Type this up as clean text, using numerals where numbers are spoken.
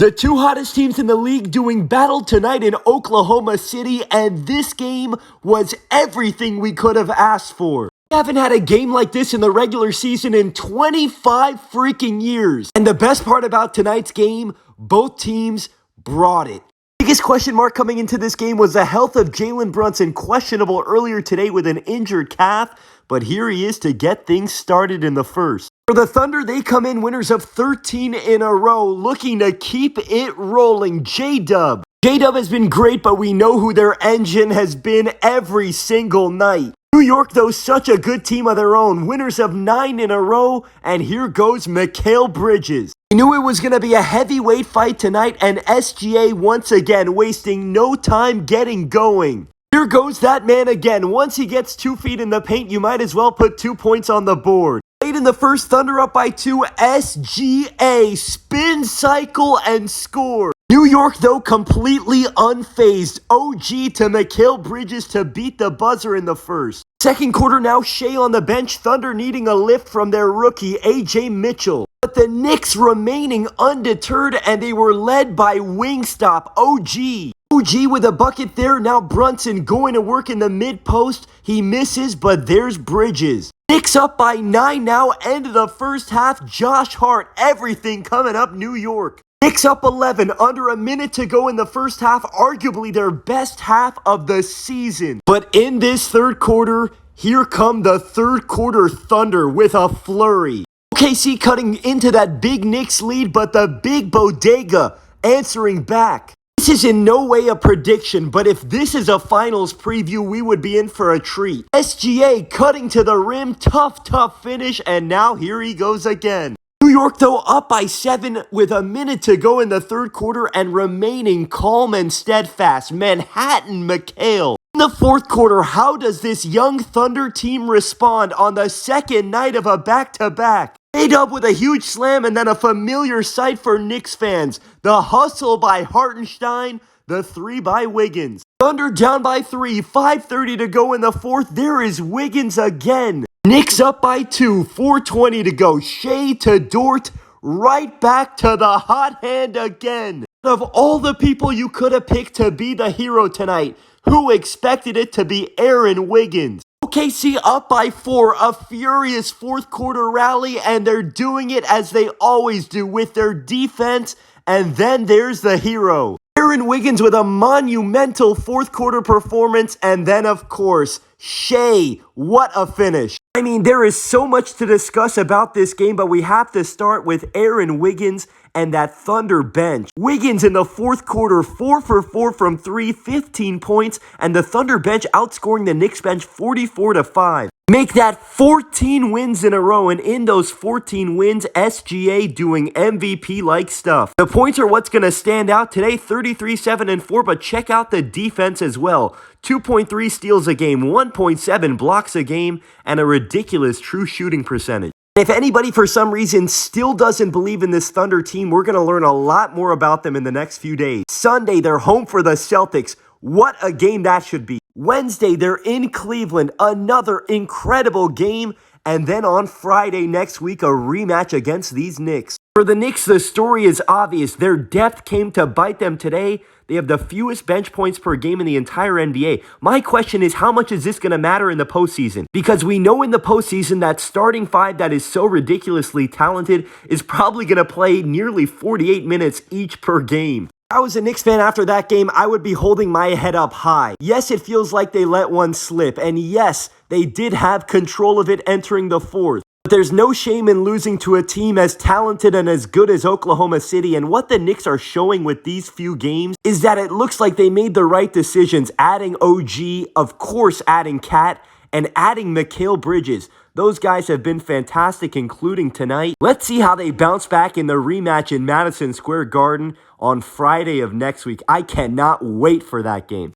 The two hottest teams in the league doing battle tonight in Oklahoma City, and this game was everything we could have asked for. We haven't had a game like this in the regular season in 25 freaking years. And the best part about tonight's game, both teams brought it. Biggest question mark coming into this game was the health of Jalen Brunson, questionable earlier today with an injured calf, but here he is to get things started in the first. For the Thunder, they come in winners of 13 in a row, looking to keep it rolling. J-Dub. J-Dub has been great, but we know who their engine has been every single night. New York, though, such a good team of their own. Winners of 9 in a row, and here goes Mikal Bridges. We knew it was going to be a heavyweight fight tonight, and SGA once again wasting no time getting going. Here goes that man again. Once he gets 2 feet in the paint, you might as well put 2 points on the board. Late in the first, Thunder up by 2. SGA spin cycle and score. New York, though, completely unfazed. OG to Mikal Bridges to beat the buzzer in the first. Second quarter now, Shea on the bench. Thunder needing a lift from their rookie, AJ Mitchell. But the Knicks remaining undeterred, and they were led by Wingstop, OG. OG with a bucket there. Now Brunson going to work in the mid-post. He misses, but there's Bridges. Knicks up by 9 now, end of the first half. Josh Hart, everything coming up New York. Knicks up 11, under a minute to go in the first half, arguably their best half of the season. But in this third quarter, here come the third quarter Thunder with a flurry. OKC cutting into that big Knicks lead, but the big bodega answering back. This is in no way a prediction, but if this is a finals preview, we would be in for a treat. SGA cutting to the rim, tough finish, and now here he goes again. New York, though, up by 7 with a minute to go in the third quarter and remaining calm and steadfast. Manhattan Mikal. In the fourth quarter, how does this young Thunder team respond on the second night of a back-to-back? J-Dub with a huge slam and then a familiar sight for Knicks fans. The hustle by Hartenstein, the 3 by Wiggins. Thunder down by 3, 5:30 to go in the fourth. There is Wiggins again. Knicks up by 2, 4:20 to go. Shea to Dort, right back to the hot hand again. Of all the people you could have picked to be the hero tonight, who expected it to be Aaron Wiggins? OKC up by 4, a furious fourth quarter rally, and they're doing it as they always do with their defense, and then there's the hero. Aaron Wiggins with a monumental fourth quarter performance, and then of course, Shea, what a finish. I mean, there is so much to discuss about this game, but we have to start with Aaron Wiggins and that Thunder bench. Wiggins in the fourth quarter, 4 for 4 from 3, 15 points, and the Thunder bench outscoring the Knicks bench 44-5. Make that 14 wins in a row, and in those 14 wins, SGA doing MVP-like stuff. The points are what's going to stand out today, 33, 7, and 4, but check out the defense as well. 2.3 steals a game, 1.7 blocks a game, and a ridiculous true shooting percentage. If anybody for some reason still doesn't believe in this Thunder team, we're going to learn a lot more about them in the next few days. Sunday, they're home for the Celtics. What a game that should be. Wednesday, they're in Cleveland. Another incredible game. And then on Friday next week, a rematch against these Knicks. For the Knicks, the story is obvious. Their depth came to bite them today. They have the fewest bench points per game in the entire NBA. My question is, how much is this going to matter in the postseason? Because we know in the postseason that starting 5 that is so ridiculously talented is probably going to play nearly 48 minutes each per game. If I was a Knicks fan after that game, I would be holding my head up high. Yes, it feels like they let one slip. And yes, they did have control of it entering the fourth. But there's no shame in losing to a team as talented and as good as Oklahoma City, and what the Knicks are showing with these few games is that it looks like they made the right decisions, adding OG, of course adding Cat, and adding Mikal Bridges. Those guys have been fantastic, including tonight. Let's see how they bounce back in the rematch in Madison Square Garden on Friday of next week. I cannot wait for that game.